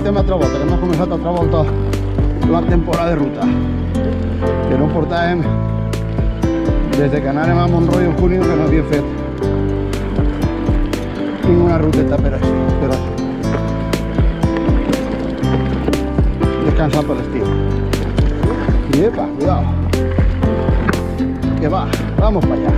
aquesta és una altra volta, que hem començat altra volta la temporada de ruta. Que no portàvem des que anàrem a Montroi en junio, que no havíem fet ninguna ruteta per això. Descansar per l'estiu. Y epa, cuidado. Que va, vamos para allá.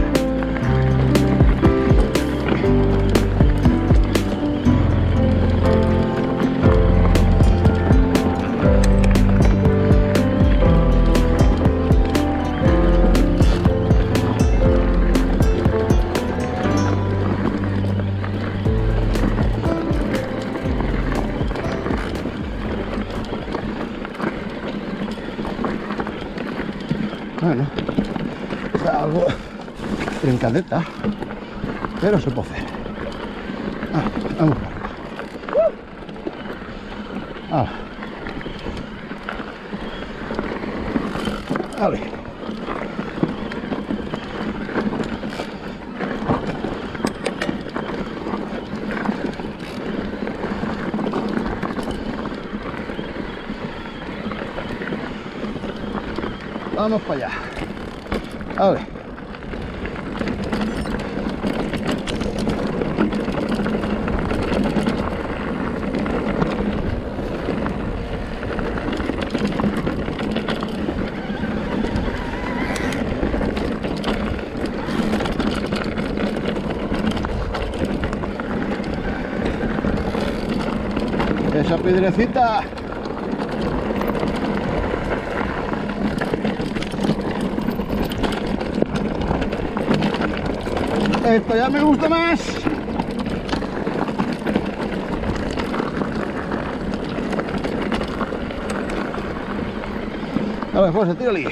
Bueno, está algo trincadeta, pero se puede hacer. Vamos para arriba. Vale. Vamos para allá. A ver. Esa piedrecita. Esto ya me gusta más. A ver, José, tírale.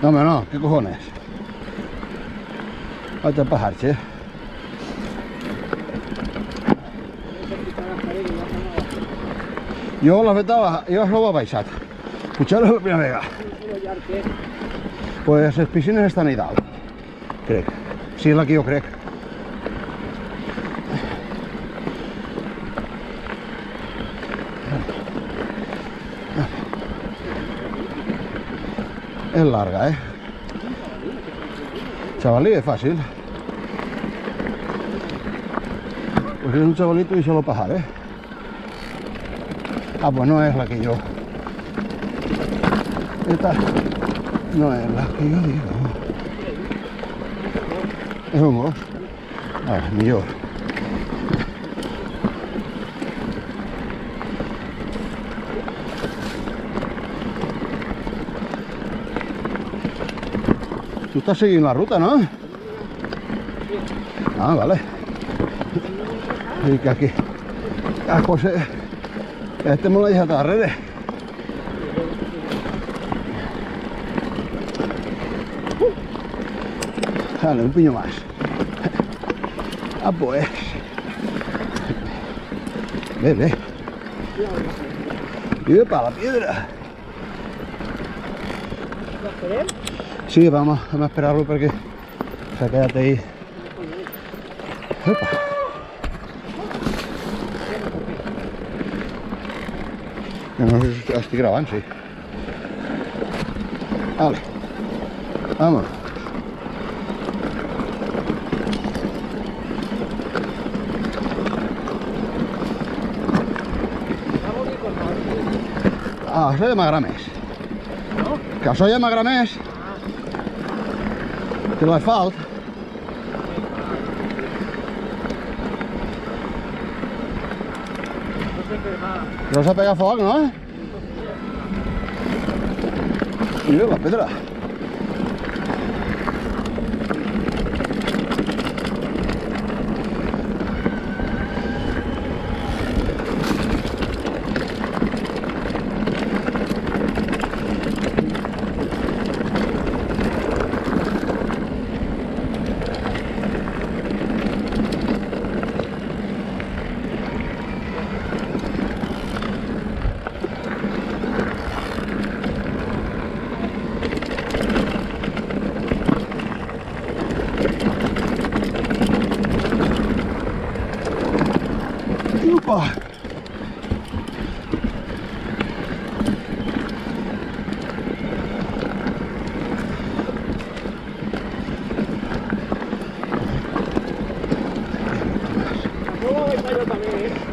No, hombre, no, ¿qué cojones? Vete a pajarse. Jo la vetava, jo l'ho baixat. Pujar-ho la primera vegada. Pues les piscines estan ahí dalt, crec. Sí, és la que jo crec. Es larga, Chavalí, es fácil. Pues es un chavalito y solo pajar, Ah, pues no es la que yo... Esta no es la que yo digo. Es un gos. Millor. Tú estás siguiendo la ruta, ¿no? Ah, vale. Y que aquí a José, este me lo deja a redes. Dale, un piño más. Ah, pues. Ve. Y para la piedra. Sí, vamos a esperarlo porque se quédate ahí. Opa. No sé si estoy grabando, sí. Vale. Vamos. Això ja m'agrada més. No? Que això ja m'agrada més. Que l'asfalt. No s'ha pegat foc, no? Mira la pedra.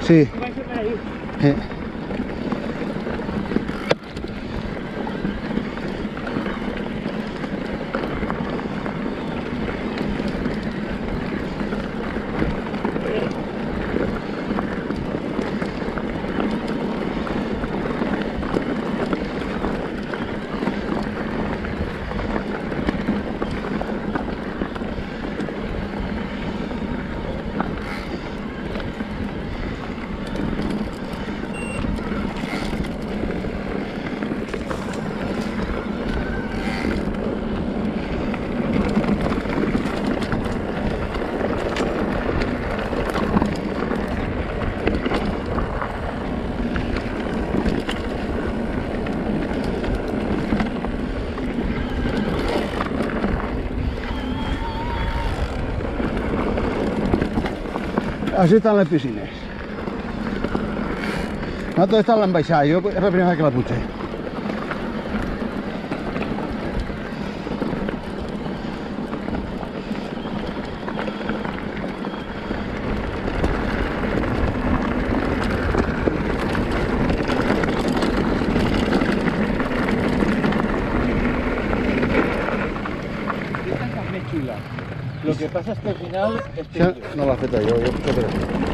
Sí. Vais a por ahí. Així estan les piscines. Nosaltres estan l'han baixat, jo és la primera vegada que la putxé. Esta está muy chula. Lo que pasa es que al final es Això no l'ha feta jo potser per això.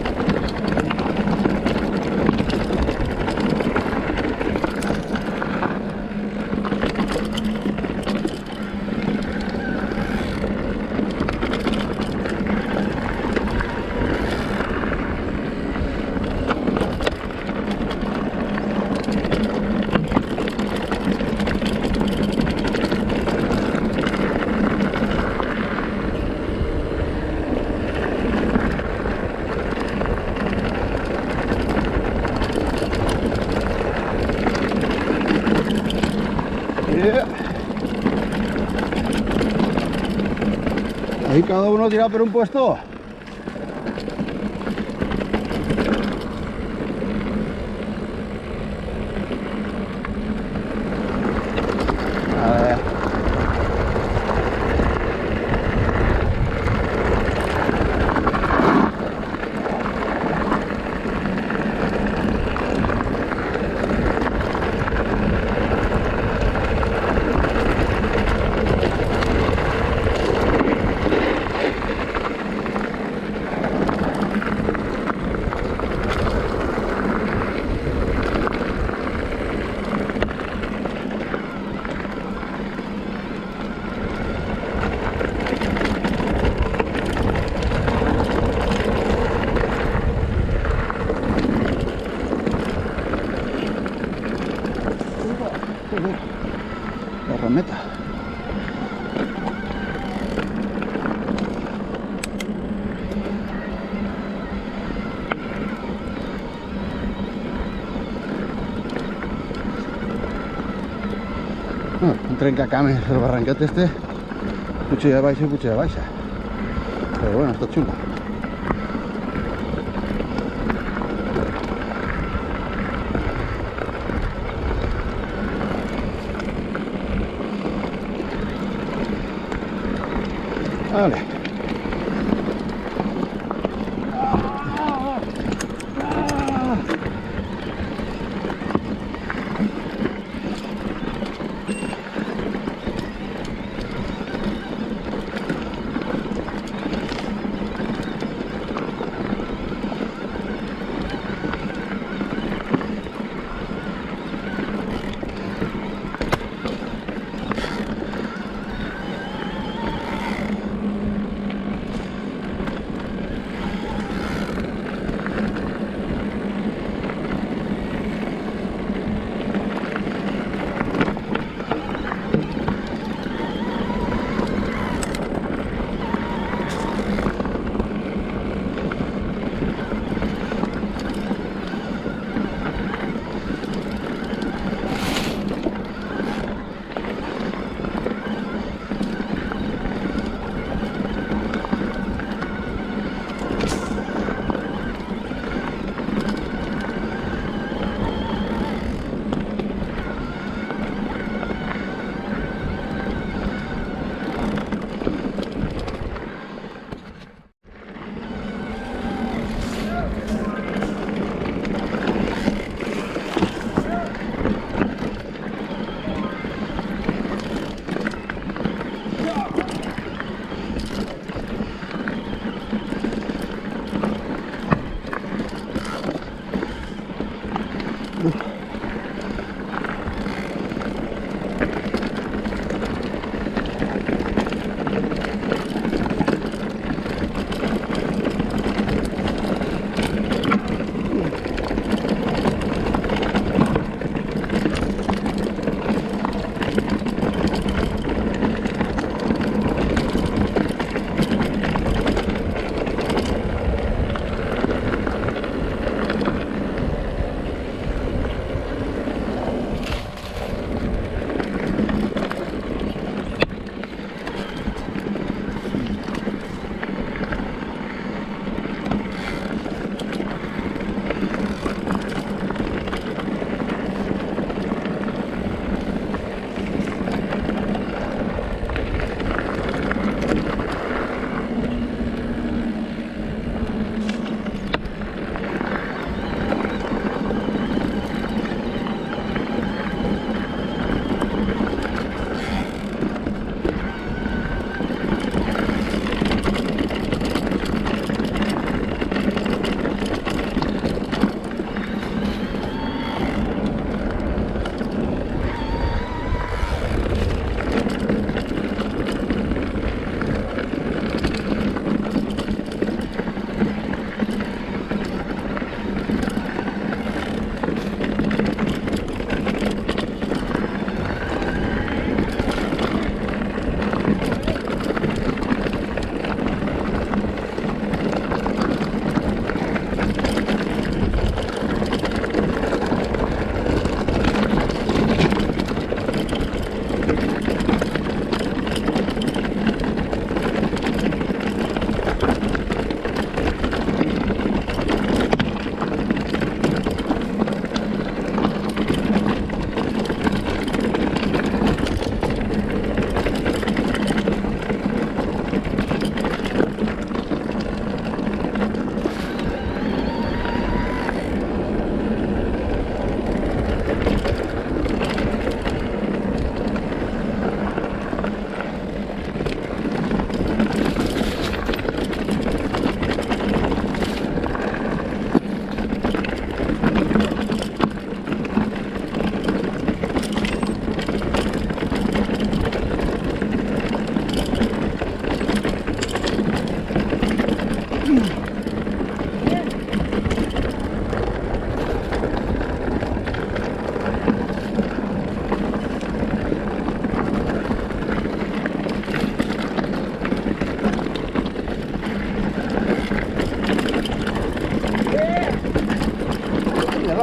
Ahí cada uno tira por un puesto. A ver. La rameta. Un trencacames, el barranquet este, puja baixa i puja baixa. Però bueno, està xulo. Vale.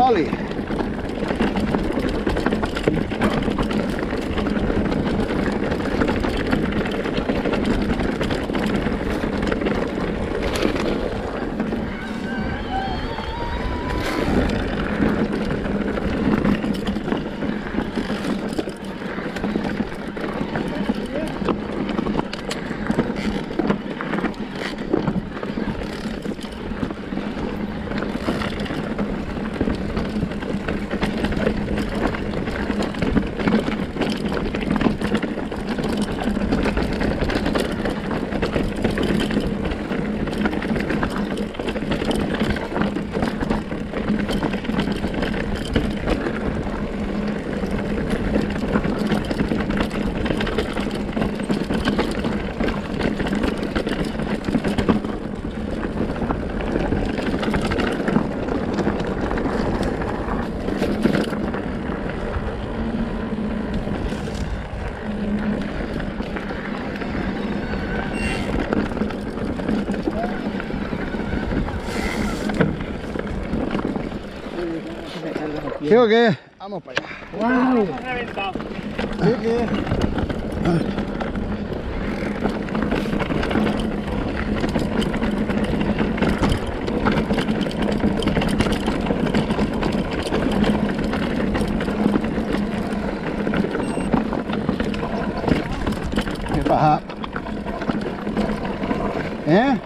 Oli. Creo que vamos para allá. ¡Wow! Reventado. Creo que... Qué paja. ¿Eh?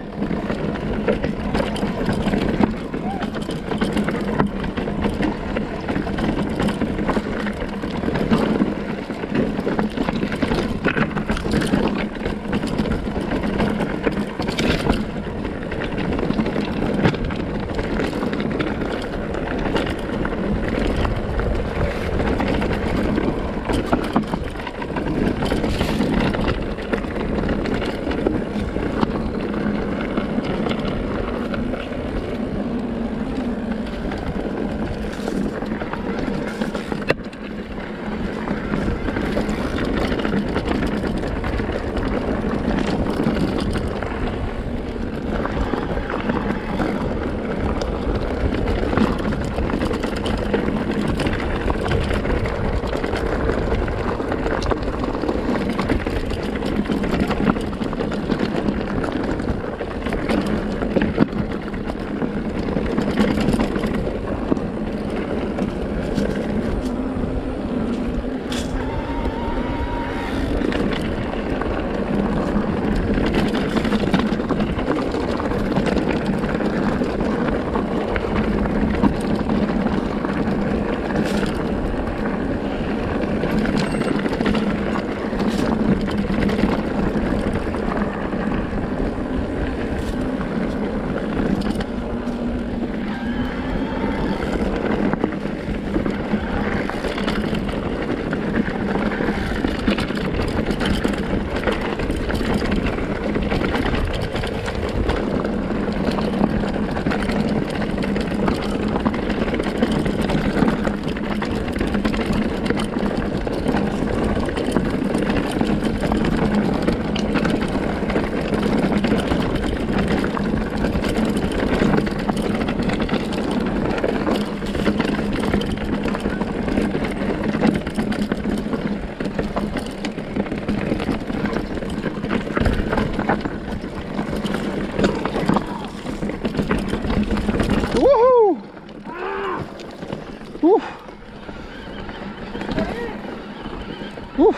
Uf.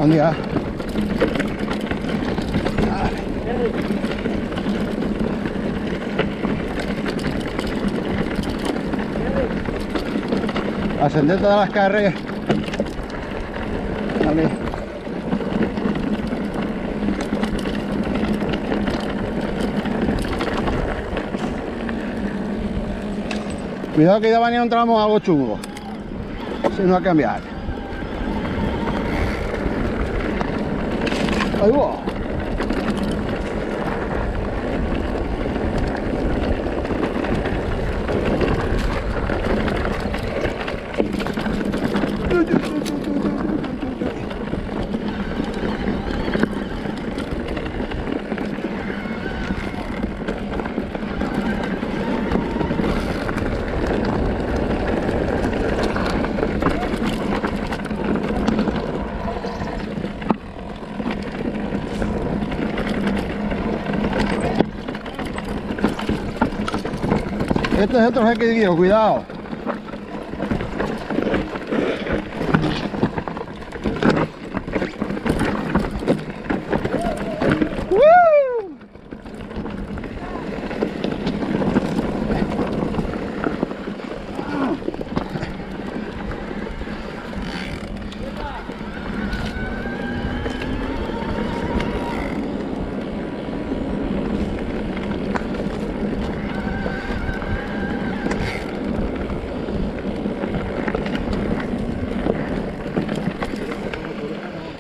Andi ya. La sendeta de las carreras. Vale. Cuidado que ya venía un tramo algo chungo. Si no, a cambiar. Ahí va. Este es otro jeque de guío, cuidado.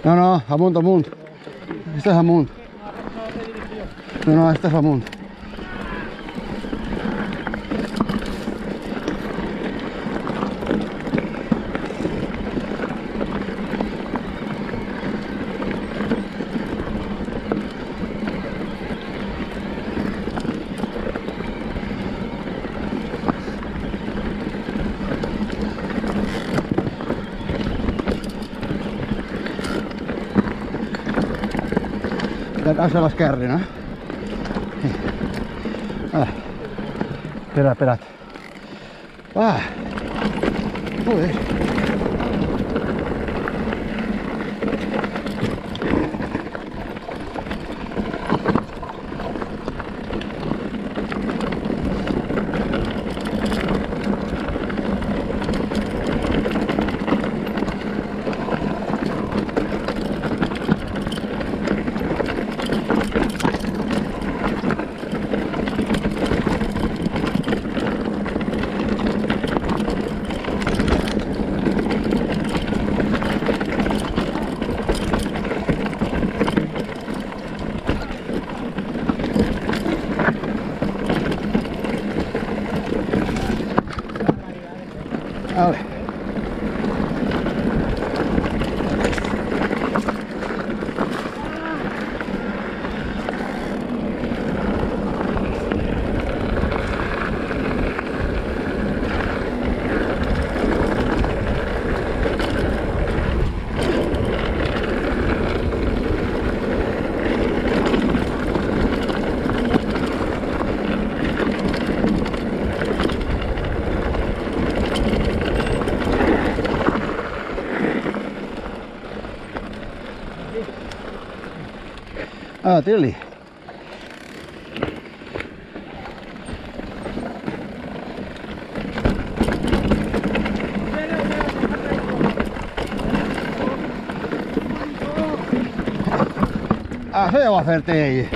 No, no, amunt, amunt. Este és amunt. No, no, este és amunt. De casa a l'esquerra, no? Ah. Espera't, espera't. Ah. Joder. Vale. Ah, tira-li. Ah, això ja ho va fer-te ell.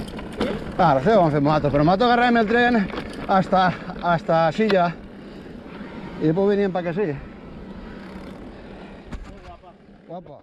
Claro, això ja ho vam fer mato, però mato agarrem el tren hasta Silla y después venían para que sí. Guapa.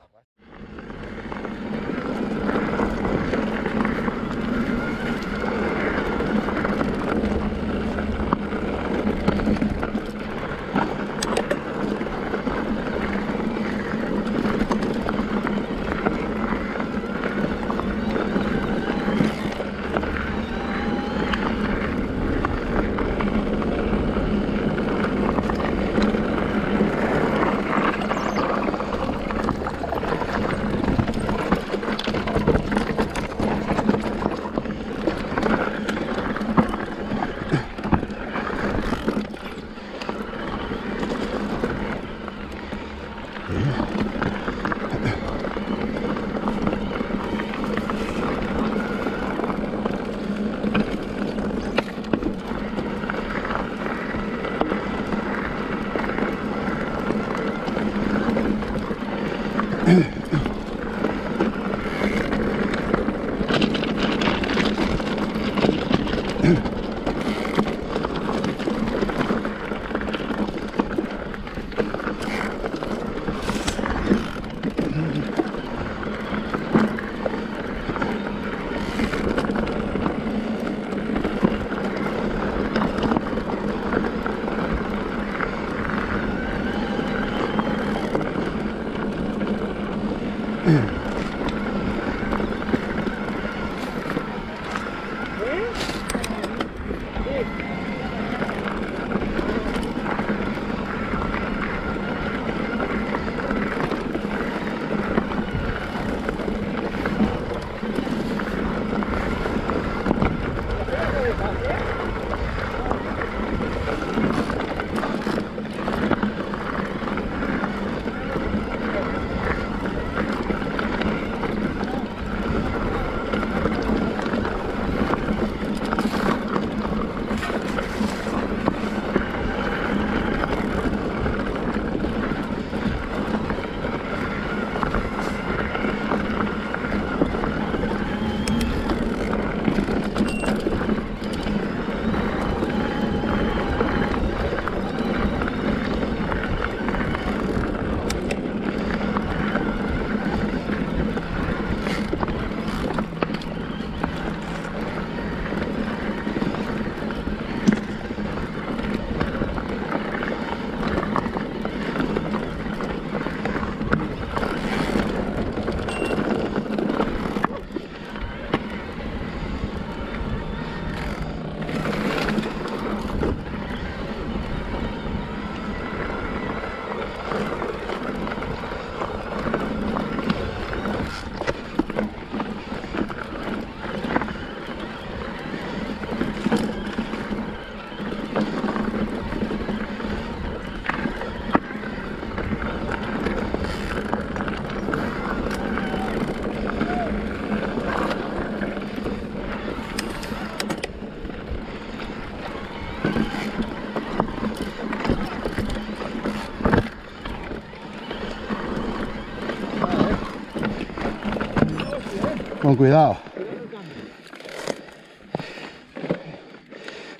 Con cuidado.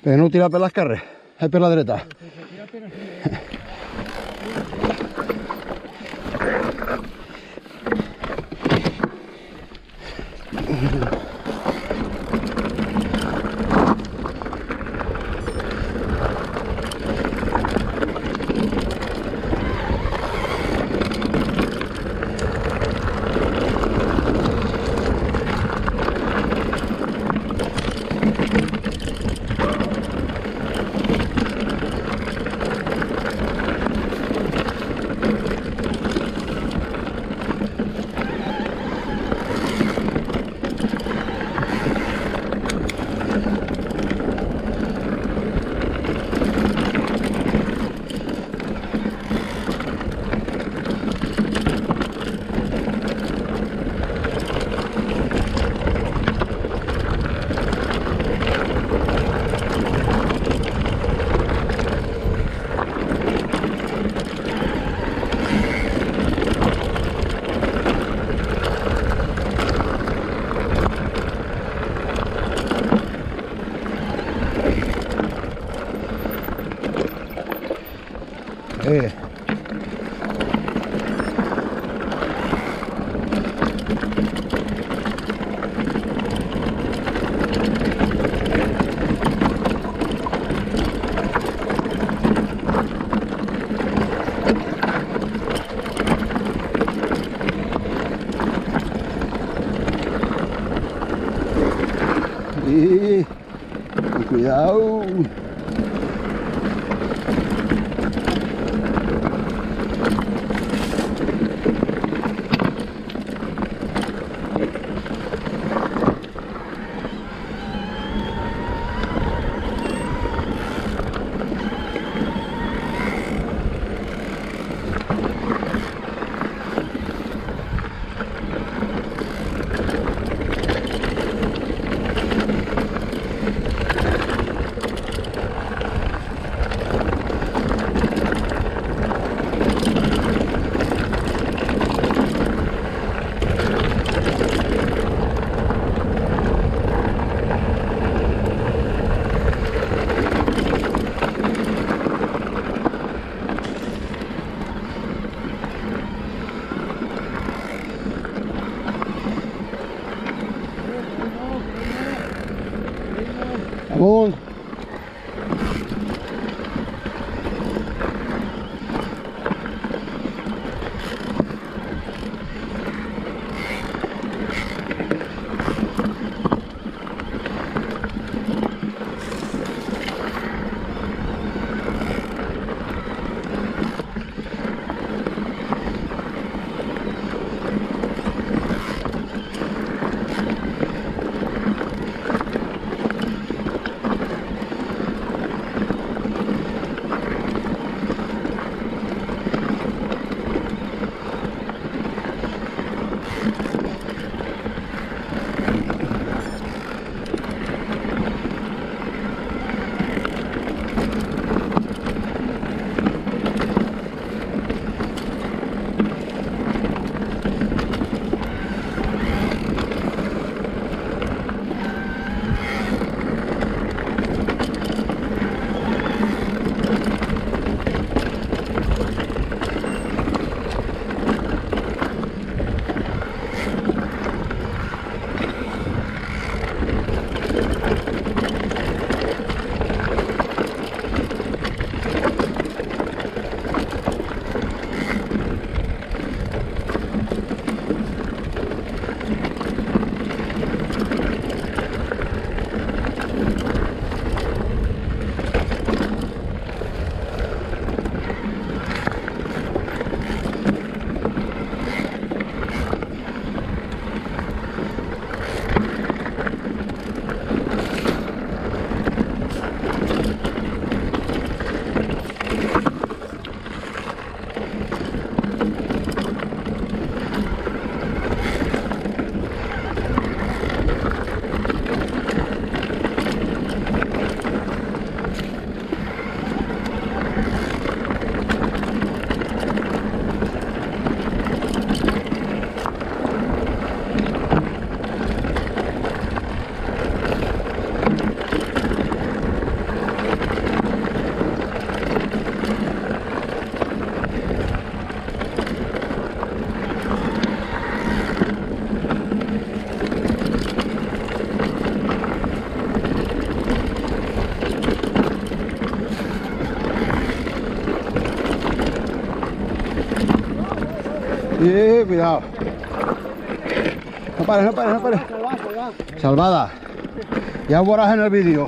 Però no tira per l'esquerra, és per la dreta. Con cuidado. Cuidado. No pares, no pares, no pares. Salvada. Ya borras en el vídeo.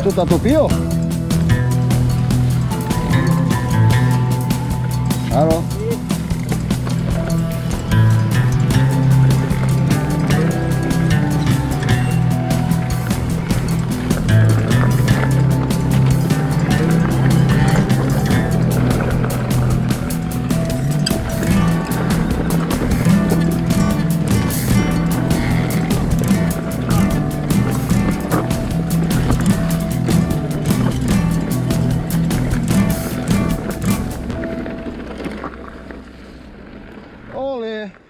¿Esto está tupido? Claro. Ole!